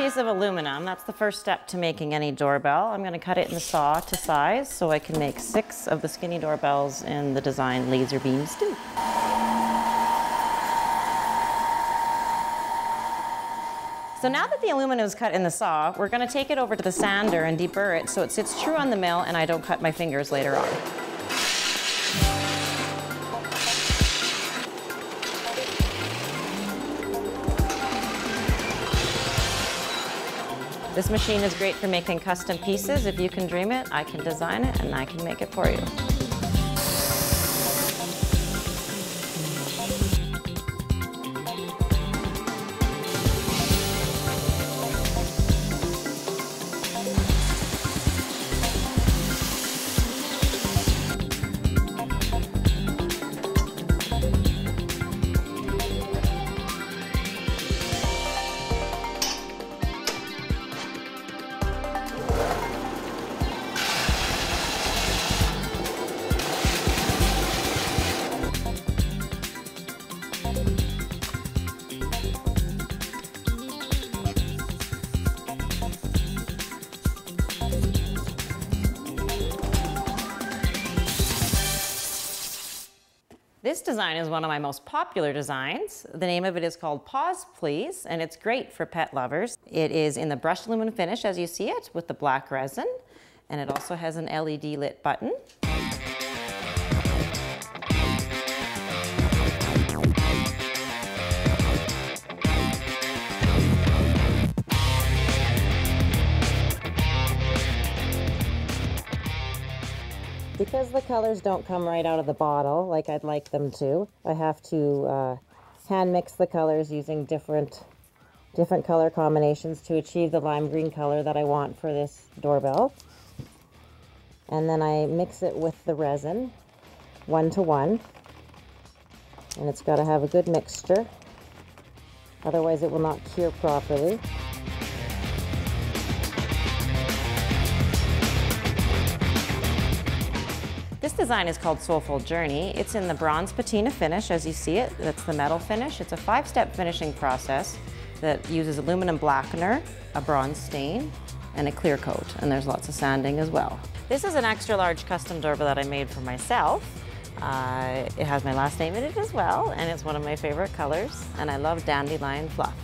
piece of aluminum. That's the first step to making any doorbell. I'm going to cut it in the saw to size so I can make 6 of the skinny doorbells in the design laser beams too. So now that the aluminum is cut in the saw, we're going to take it over to the sander and deburr it so it sits true on the mill and I don't cut my fingers later on. This machine is great for making custom pieces. If you can dream it, I can design it, and I can make it for you. This design is one of my most popular designs. The name of it is called Pause Please, and it's great for pet lovers. It is in the brushed aluminum finish as you see it with the black resin, and it also has an LED lit button. Because the colors don't come right out of the bottle like I'd like them to, I have to hand mix the colors using different color combinations to achieve the lime green color that I want for this doorbell. And then I mix it with the resin 1:1, and it's got to have a good mixture, otherwise it will not cure properly. This design is called Soulful Journey. It's in the bronze patina finish as you see it. That's the metal finish. It's a 5-step finishing process that uses aluminum blackener, a bronze stain, and a clear coat. And there's lots of sanding as well. This is an extra large custom doorbell that I made for myself. It has my last name in it as well, and it's one of my favorite colors. And I love dandelion fluff.